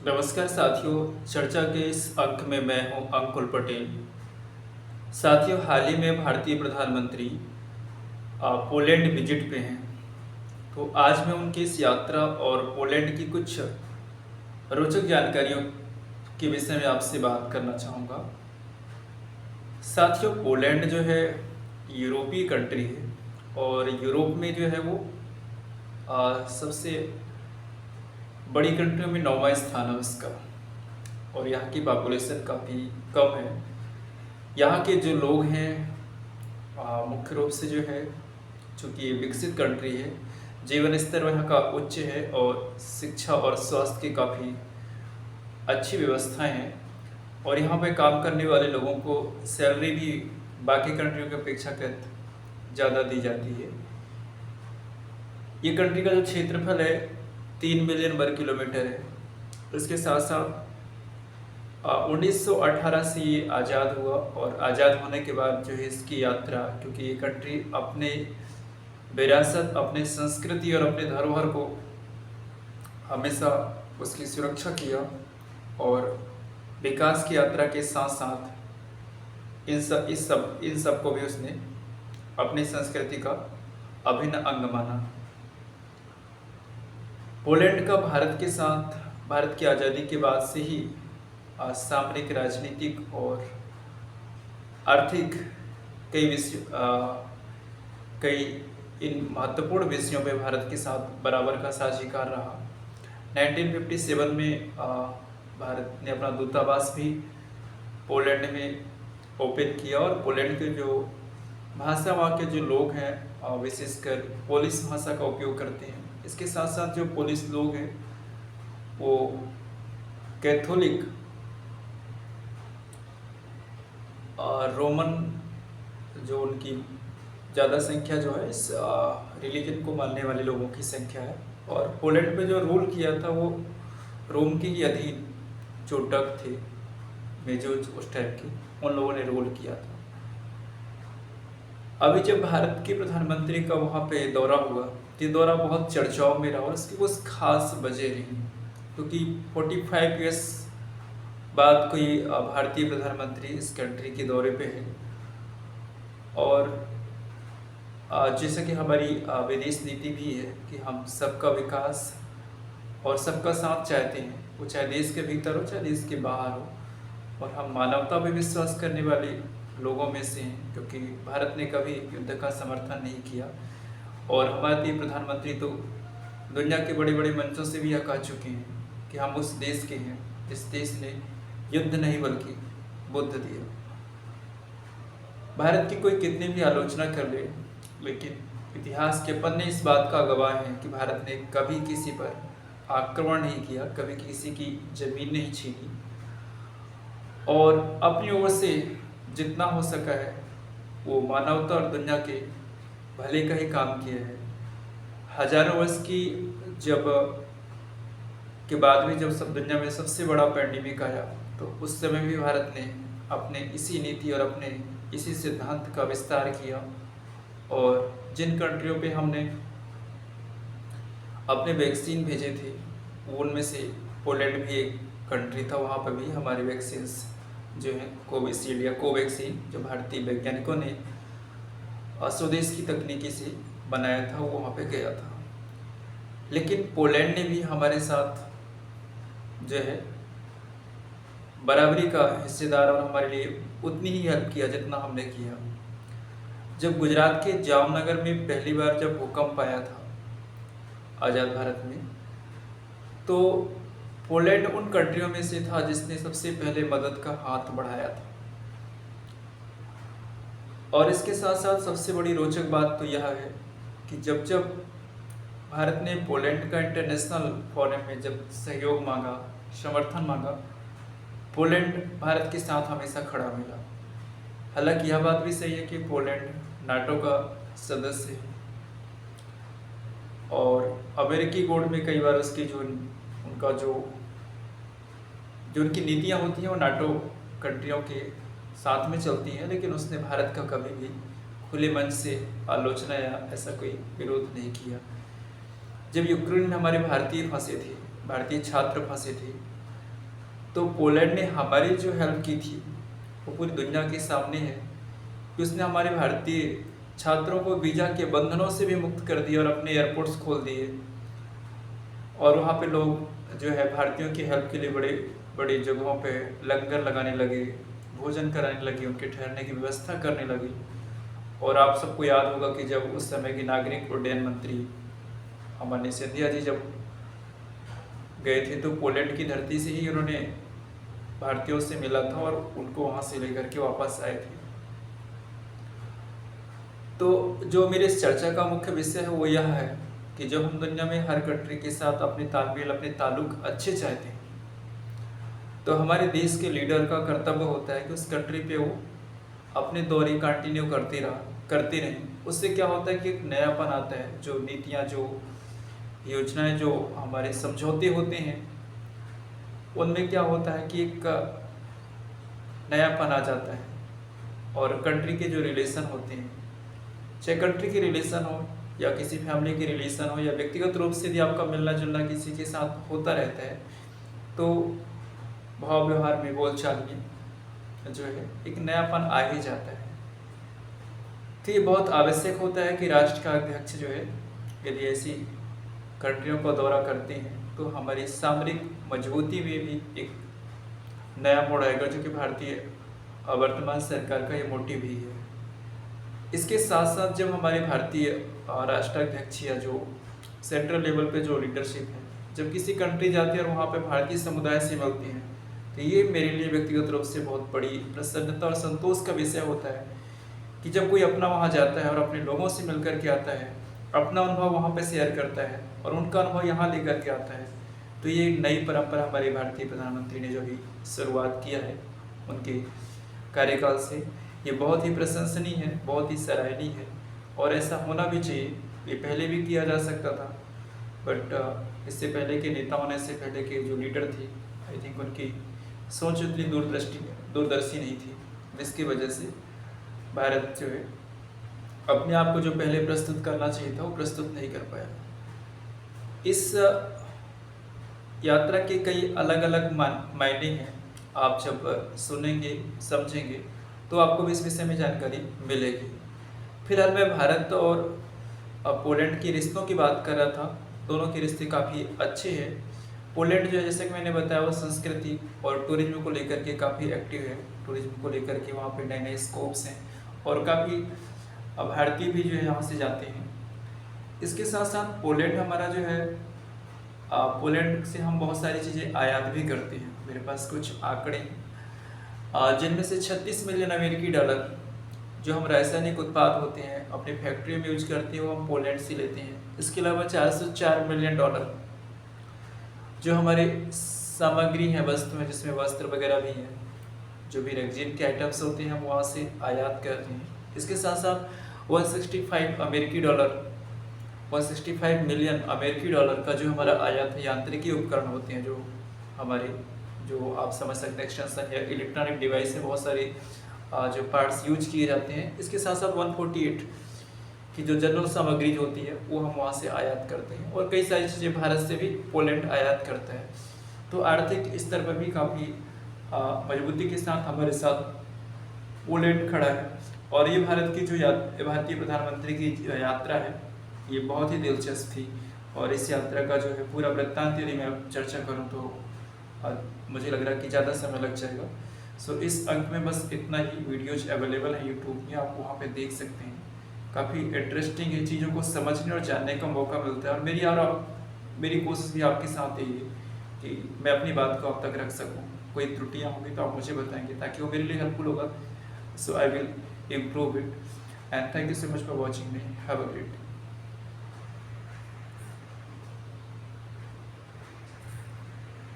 नमस्कार साथियों, चर्चा के इस अंक में मैं हूं अंकुल पटेल। साथियों, हाल ही में भारतीय प्रधानमंत्री पोलैंड विजिट पे हैं। तो आज मैं उनकी इस यात्रा और पोलैंड की कुछ रोचक जानकारियों के विषय में आपसे बात करना चाहूँगा। साथियों, पोलैंड जो है यूरोपीय कंट्री है और यूरोप में जो है वो सबसे बड़ी कंट्रियों में 9वां स्थान है उसका। और यहाँ की पॉपुलेशन काफ़ी कम है। यहाँ के जो लोग हैं मुख्य रूप से जो है, चूँकि ये विकसित कंट्री है, जीवन स्तर यहाँ का उच्च है और शिक्षा और स्वास्थ्य की काफ़ी अच्छी व्यवस्थाएं हैं। और यहाँ पे काम करने वाले लोगों को सैलरी भी बाकी कंट्रियों की अपेक्षाकृत ज़्यादा दी जाती है। ये कंट्री का जो क्षेत्रफल है 3 मिलियन वर्ग किलोमीटर है। इसके साथ साथ 1918 से ये आज़ाद हुआ और आज़ाद होने के बाद जो है इसकी यात्रा, क्योंकि ये कंट्री अपने विरासत, अपने संस्कृति और अपने धरोहर को हमेशा उसकी सुरक्षा किया और विकास की यात्रा के साथ साथ इन सब को भी उसने अपनी संस्कृति का अभिन्न अंग माना। पोलैंड का भारत की आज़ादी के बाद से ही सामरिक, राजनीतिक और आर्थिक कई इन महत्वपूर्ण विषयों पे भारत के साथ बराबर का साझीकार रहा। 1957 में भारत ने अपना दूतावास भी पोलैंड में ओपन किया और पोलैंड के जो भाषा, वहाँ के जो लोग हैं विशेषकर पोलिश भाषा का उपयोग करते हैं। इसके साथ साथ जो पोलिश लोग हैं वो कैथोलिक रोमन, जो उनकी ज़्यादा संख्या जो है इस रिलीजन को मानने वाले लोगों की संख्या है। और पोलैंड पे जो रूल किया था वो रोम के ही अधीन जो डक थे, मेजोज उस टाइप के, उन लोगों ने रूल किया था। अभी जब भारत के प्रधानमंत्री का वहाँ पे दौरा हुआ, ये दौरा बहुत चर्चाओं में रहा और इसकी कुछ खास वजह रही, क्योंकि 45 ईयर्स बाद कोई भारतीय प्रधानमंत्री इस कंट्री के दौरे पे है। और जैसे कि हमारी विदेश नीति भी है कि हम सबका विकास और सबका साथ चाहते हैं, वो चाहे देश के भीतर हो चाहे देश के बाहर हो। और हम मानवता पे विश्वास करने वाले लोगों में से हैं, क्योंकि भारत ने कभी युद्ध का समर्थन नहीं किया। और हमारे प्रधानमंत्री तो दुनिया के बड़े बड़े मंचों से भी यह कह चुके हैं कि हम उस देश के हैं जिस देश ने युद्ध नहीं बल्कि बुद्ध दिया। भारत की कोई कितनी भी आलोचना कर ले, लेकिन इतिहास के पन्ने इस बात का गवाह हैं कि भारत ने कभी किसी पर आक्रमण नहीं किया, कभी किसी की जमीन नहीं छीनी और अपनी ओर से जितना हो सका है वो मानवता और दुनिया के भले का ही काम किया है। हजारों वर्ष की जब के बाद में जब सब दुनिया में सबसे बड़ा पैंडेमिक आया, तो उस समय भी भारत ने अपने इसी नीति और अपने इसी सिद्धांत का विस्तार किया। और जिन कंट्रियों पे हमने अपने वैक्सीन भेजे थे, उनमें से पोलैंड भी एक कंट्री था। वहाँ पर भी हमारे वैक्सीन जो है कोविशील्ड या कोवैक्सीन, जो भारतीय वैज्ञानिकों ने स्वदेश की तकनीकी से बनाया था, वो वहाँ पे गया था। लेकिन पोलैंड ने भी हमारे साथ जो है बराबरी का हिस्सेदार और हमारे लिए उतनी ही हेल्प किया जितना हमने किया। जब गुजरात के जामनगर में पहली बार जब भूकंप आया था आज़ाद भारत में, तो पोलैंड उन कंट्रियों में से था जिसने सबसे पहले मदद का हाथ बढ़ाया था। और इसके साथ साथ सबसे बड़ी रोचक बात तो यह है कि जब जब भारत ने पोलैंड का इंटरनेशनल फोरम में जब सहयोग मांगा, समर्थन मांगा, पोलैंड भारत के साथ हमेशा खड़ा मिला। हालांकि यह बात भी सही है कि पोलैंड नाटो का सदस्य है और अमेरिकी बोर्ड में कई बार उसकी जो उनकी नीतियाँ होती हैं वो नाटो कंट्रियों के साथ में चलती हैं, लेकिन उसने भारत का कभी भी खुले मन से आलोचना या ऐसा कोई विरोध नहीं किया। जब यूक्रेन में हमारे भारतीय फंसे थे, भारतीय छात्र फंसे थे, तो पोलैंड ने हमारी जो हेल्प की थी वो पूरी दुनिया के सामने है कि उसने हमारे भारतीय छात्रों को वीज़ा के बंधनों से भी मुक्त कर दिया और अपने एयरपोर्ट्स खोल दिए। और वहाँ पे लोग जो है भारतीयों की हेल्प के लिए बड़े बड़ी जगहों पे लंगर लगाने लगे, भोजन कराने लगे, उनके ठहरने की व्यवस्था करने लगे। और आप सबको याद होगा कि जब उस समय की नागरिक उड्डयन मंत्री अमरनीय सिंधिया जी जब गए थे तो पोलैंड की धरती से ही उन्होंने भारतीयों से मिला था और उनको वहाँ से लेकर के वापस आए थे। तो जो मेरे इस चर्चा का मुख्य विषय है वो यह है कि जब हम दुनिया में हर कंट्री के साथ अपने तालमेल, अपने ताल्लुक अच्छे चाहते हैं तो हमारे देश के लीडर का कर्तव्य होता है कि उस कंट्री पे वो अपने दौरे कंटिन्यू करते रहें। उससे क्या होता है कि एक नयापन आता है, जो नीतियाँ, जो योजनाएं, जो हमारे समझौते होते हैं उनमें क्या होता है कि एक नयापन आ जाता है। और कंट्री के जो रिलेशन होते हैं, चाहे कंट्री के रिलेशन हो या किसी फैमिली के रिलेशन हो या व्यक्तिगत रूप से यदि आपका मिलना जुलना किसी के साथ होता रहता है तो भाव व्यवहार में, बोलचाल में जो है एक नयापन आ ही जाता है। तो ये बहुत आवश्यक होता है कि राष्ट्र का अध्यक्ष जो है यदि ऐसी कंट्रियों का दौरा करते हैं तो हमारी सामरिक मजबूती में भी एक नया मोड़ आएगा, जो कि भारतीय वर्तमान सरकार का ये मोटिव भी है। इसके साथ साथ जब हमारे भारतीय राष्ट्राध्यक्ष या जो सेंट्रल लेवल पे जो लीडरशिप है जब किसी कंट्री जाती है और वहाँ पे भारतीय समुदाय से मिलती है तो ये मेरे लिए व्यक्तिगत रूप से बहुत बड़ी प्रसन्नता और संतोष का विषय होता है कि जब कोई अपना वहाँ जाता है और अपने लोगों से मिल कर के आता है, अपना अनुभव वहाँ पे शेयर करता है और उनका अनुभव यहाँ लेकर के आता है। तो ये नई परंपरा हमारे भारतीय प्रधानमंत्री ने जो भी शुरुआत किया है उनके कार्यकाल से, ये बहुत ही प्रशंसनीय है, बहुत ही सराहनीय है और ऐसा होना भी चाहिए। ये पहले भी किया जा सकता था बट इससे पहले के नेताओं ने, इससे पहले के जो लीडर थे, आई थिंक उनकी सोच उतनी दूरदर्शी नहीं थी, जिसकी वजह से भारत जो है अपने आप को जो पहले प्रस्तुत करना चाहिए था वो प्रस्तुत नहीं कर पाया। इस यात्रा के कई अलग अलग मायने हैं। आप जब सुनेंगे, समझेंगे तो आपको भी इस विषय में जानकारी मिलेगी। फिलहाल मैं भारत और पोलैंड के रिश्तों की बात कर रहा था। दोनों के रिश्ते काफ़ी अच्छे हैं। पोलैंड जो है, जैसे कि मैंने बताया, वो संस्कृति और टूरिज्म को लेकर के काफ़ी एक्टिव है। टूरिज्म को लेकर के वहाँ पे नए नए स्कोप्स हैं और काफ़ी भारतीय भी जो है यहाँ से जाते हैं। इसके साथ साथ पोलैंड हमारा जो है, पोलैंड से हम बहुत सारी चीज़ें आयात भी करते हैं। मेरे पास कुछ आंकड़े हैं जिनमें से 36 मिलियन अमेरिकी डॉलर जो हम रासायनिक उत्पाद होते हैं अपनी फैक्ट्री में यूज करते हैं वो हम पोलैंड से लेते हैं। इसके अलावा 404 मिलियन डॉलर जो हमारे सामग्री है, वस्तु है, जिसमें वस्त्र वगैरह भी हैं, जो भी रेक्जिन के आइटम्स होते हैं हम वहाँ से आयात करते हैं। इसके साथ साथ 165 मिलियन अमेरिकी डॉलर का जो हमारा आयात है यांत्रिकी उपकरण होते हैं, जो हमारे, जो आप समझ सकते हैं, एक्सटेंशन या इलेक्ट्रॉनिक डिवाइस में बहुत सारे जो पार्ट्स यूज किए जाते हैं। इसके साथ साथ 148 की जो जनरल सामग्री होती है वो हम वहाँ से आयात करते हैं और कई सारी चीज़ें भारत से भी पोलैंड आयात करता है। तो आर्थिक स्तर पर भी काफ़ी मजबूती के साथ हमारे साथ पोलैंड खड़ा है। और ये भारत की जो भारतीय प्रधानमंत्री की यात्रा है ये बहुत ही दिलचस्प थी और इस यात्रा का जो है पूरा वृत्तांत यदि मैं चर्चा करूँ तो मुझे लग रहा है कि ज़्यादा समय लग जाएगा। सो इस अंक में बस इतना ही। वीडियोज अवेलेबल है यूट्यूब में, आप वहाँ पे देख सकते हैं। काफ़ी इंटरेस्टिंग है, चीज़ों को समझने और जानने का मौका मिलता है और मेरी कोशिश भी आपके साथ यही है कि मैं अपनी बात को आप तक रख सकूँ। कोई त्रुटियाँ होंगी तो आप मुझे बताएंगे ताकि वो मेरे लिए हेल्पफुल होगा। So I will improve it and thank you so much for watching me. Have a great day.